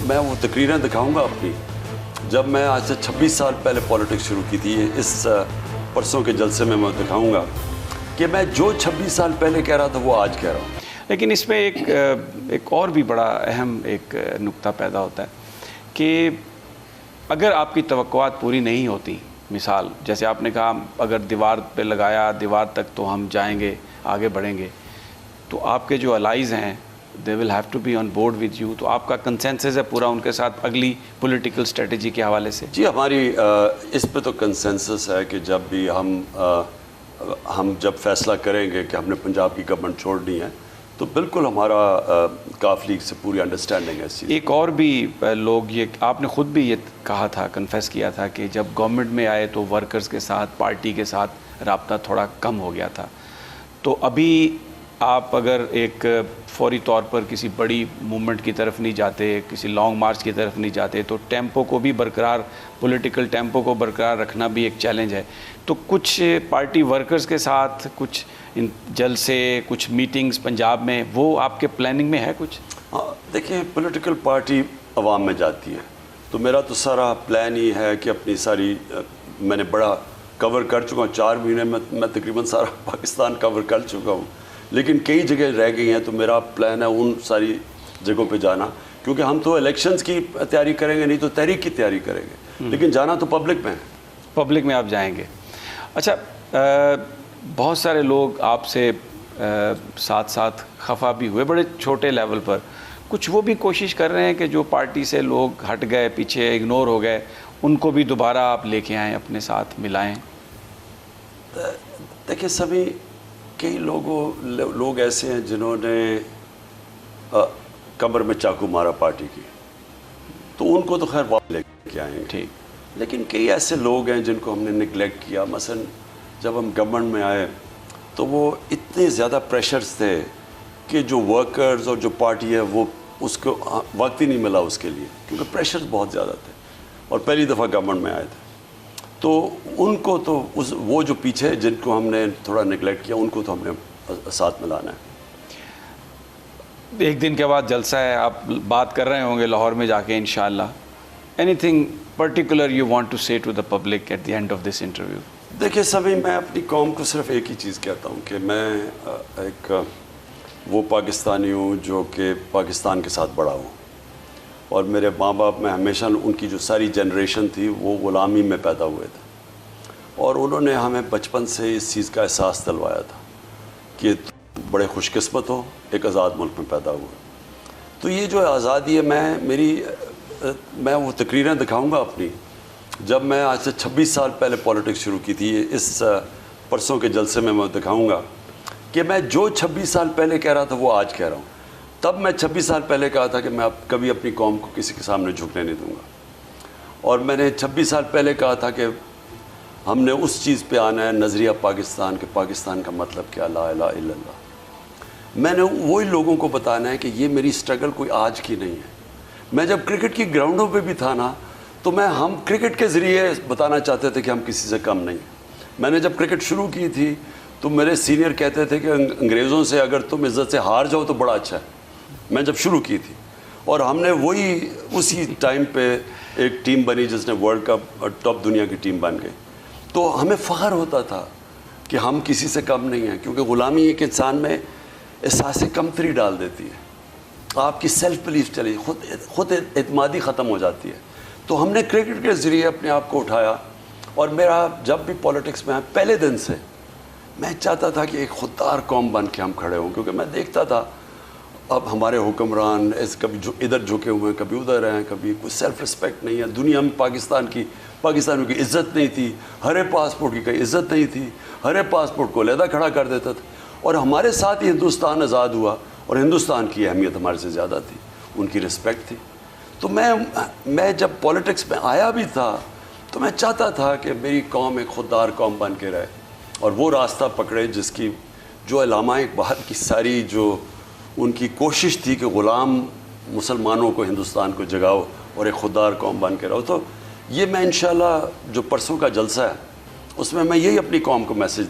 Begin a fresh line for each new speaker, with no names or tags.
میں وہ تقریریں دکھاؤں گا اپنی جب میں آج سے 26 سال پہلے پالیٹکس شروع کی تھی. اس پرسوں کے جلسے میں دکھاؤں گا کہ میں جو 26 سال پہلے کہہ رہا تھا وہ آج کہہ رہا ہوں.
لیکن اس میں ایک اور بھی بڑا اہم ایک نقطہ پیدا ہوتا ہے کہ اگر آپ کی توقعات پوری نہیں ہوتی، مثال جیسے آپ نے کہا اگر دیوار پہ لگایا دیوار تک تو ہم جائیں گے، آگے بڑھیں گے، تو آپ کے جو الائز ہیں they will have to be on board with you, تو آپ کا کنسنسس ہے پورا ان کے ساتھ اگلی پولیٹیکل اسٹریٹجی کے حوالے سے؟
جی ہماری اس پہ تو کنسنسس ہے کہ جب بھی ہم جب فیصلہ کریں گے کہ ہم نے پنجاب کی گورنمنٹ چھوڑنی ہے تو بالکل ہمارا کاف لیگ سے پوری انڈرسٹینڈنگ ہے اس چیز.
ایک اور بھی لوگ یہ آپ نے خود بھی یہ کہا تھا، کنفیس کیا تھا کہ جب گورنمنٹ میں آئے تو ورکرز کے ساتھ پارٹی کے ساتھ رابطہ تھوڑا کم ہو گیا تھا. تو ابھی آپ اگر ایک فوری طور پر کسی بڑی موومنٹ کی طرف نہیں جاتے، کسی لانگ مارچ کی طرف نہیں جاتے، تو ٹیمپو کو بھی برقرار، پولیٹیکل ٹیمپو کو برقرار رکھنا بھی ایک چیلنج ہے. تو کچھ پارٹی ورکرز کے ساتھ کچھ جلسے، کچھ میٹنگز پنجاب میں، وہ آپ کے پلاننگ میں ہے کچھ؟
دیکھیں پولیٹیکل پارٹی عوام میں جاتی ہے تو میرا تو سارا پلان ہی ہے کہ اپنی ساری میں نے بڑا کور کر چکا ہوں. 4 مہینے میں تقریباً سارا پاکستان کور کر چکا ہوں، لیکن کئی جگہ رہ گئی ہیں. تو میرا پلان ہے ان ساری جگہوں پہ جانا، کیونکہ ہم تو الیکشنز کی تیاری کریں گے، نہیں تو تحریک کی تیاری کریں گے، لیکن جانا تو پبلک میں ہے.
پبلک میں آپ جائیں گے. اچھا، بہت سارے لوگ آپ سے ساتھ ساتھ خفا بھی ہوئے بڑے چھوٹے لیول پر. کچھ وہ بھی کوشش کر رہے ہیں کہ جو پارٹی سے لوگ ہٹ گئے، پیچھے اگنور ہو گئے، ان کو بھی دوبارہ آپ لے کے آئیں، اپنے ساتھ ملائیں.
دیکھیں سبھی کئی لوگ ایسے ہیں جنہوں نے کمر میں چاقو مارا پارٹی کی، تو ان کو تو خیر واپس لے کے آئیں گے.
ٹھیک.
لیکن کئی ایسے لوگ ہیں جن کو ہم نے نگلیکٹ کیا. مثلا جب ہم گورنمنٹ میں آئے تو وہ اتنے زیادہ پریشرز تھے کہ جو ورکرز اور جو پارٹی ہے وہ اس کو وقت ہی نہیں ملا اس کے لیے، کیونکہ پریشرز بہت زیادہ تھے اور پہلی دفعہ گورنمنٹ میں آئے تھے. تو ان کو تو وہ جو پیچھے جن کو ہم نے تھوڑا نگلیکٹ کیا ان کو تو ہم نے ساتھ ملانا ہے.
ایک دن کے بعد جلسہ ہے، آپ بات کر رہے ہوں گے لاہور میں جا کے انشاءاللہ. Anything particular you want to say to the public at the end of this interview?
دیکھیں سبھی میں اپنی قوم کو صرف ایک ہی چیز کہتا ہوں کہ میں ایک وہ پاکستانی ہوں جو کہ پاکستان کے ساتھ بڑا ہوں، اور میرے ماں باپ میں ہمیشہ ان کی جو ساری جنریشن تھی وہ غلامی میں پیدا ہوئے تھے، اور انہوں نے ہمیں بچپن سے اس چیز کا احساس دلوایا تھا کہ بڑے خوش قسمت ہو ایک آزاد ملک میں پیدا ہوا. تو یہ جو آزادی ہے میں وہ تقریریں دکھاؤں گا اپنی جب میں آج سے 26 سال پہلے پالیٹکس شروع کی تھی. اس پرسوں کے جلسے میں دکھاؤں گا کہ میں جو 26 سال پہلے کہہ رہا تھا وہ آج کہہ رہا ہوں. تب میں 26 سال پہلے کہا تھا کہ میں کبھی اپنی قوم کو کسی کے سامنے جھکنے نہیں دوں گا، اور میں نے 26 سال پہلے کہا تھا کہ ہم نے اس چیز پہ آنا ہے، نظریہ پاکستان کے، پاکستان کا مطلب کیا، لا الہ الا اللہ. میں نے وہی لوگوں کو بتانا ہے کہ یہ میری سٹرگل کوئی آج کی نہیں ہے. میں جب کرکٹ کی گراؤنڈوں پہ بھی تھا نا تو ہم کرکٹ کے ذریعے بتانا چاہتے تھے کہ ہم کسی سے کم نہیں ہیں. میں نے جب کرکٹ شروع کی تھی تو میرے سینئر کہتے تھے کہ انگریزوں سے اگر تم عزت سے ہار جاؤ تو بڑا اچھا ہے. میں جب شروع کی تھی، اور ہم نے اسی ٹائم پہ ایک ٹیم بنی جس نے ورلڈ کپ اور ٹاپ دنیا کی ٹیم بن گئی. تو ہمیں فخر ہوتا تھا کہ ہم کسی سے کم نہیں ہیں، کیونکہ غلامی ایک انسان میں احساس کمتری ڈال دیتی ہے. آپ کی سیلف بلیف چلی، خود اعتمادی ختم ہو جاتی ہے. تو ہم نے کرکٹ کے ذریعے اپنے آپ کو اٹھایا، اور میرا جب بھی پالیٹکس میں پہلے دن سے میں چاہتا تھا کہ ایک خوددار قوم بن کے ہم کھڑے ہوں، کیونکہ میں دیکھتا تھا اب ہمارے حکمران کبھی ادھر جھکے ہوئے ہیں، کبھی ادھر ہیں، کبھی کوئی سیلف رسپیکٹ نہیں ہے. دنیا میں پاکستانیوں کی عزت نہیں تھی، ہرے پاسپورٹ کی کوئی عزت نہیں تھی، ہرے پاسپورٹ کو علیحدہ کھڑا کر دیتا تھا. اور ہمارے ساتھ ہی ہندوستان آزاد ہوا، اور ہندوستان کی اہمیت ہمارے سے زیادہ تھی، ان کی رسپیکٹ تھی. تو میں جب پالیٹکس میں آیا بھی تھا تو میں چاہتا تھا کہ میری قوم ایک خوددار قوم بن کے رہے، اور وہ راستہ پکڑے جس کی جو علامہ اقبال کی ساری جو ان کی کوشش تھی کہ غلام مسلمانوں کو، ہندوستان کو جگاؤ اور ایک خوددار قوم بن کے رہو. تو یہ میں انشاءاللہ جو پرسوں کا جلسہ ہے اس میں یہی اپنی قوم کو میسج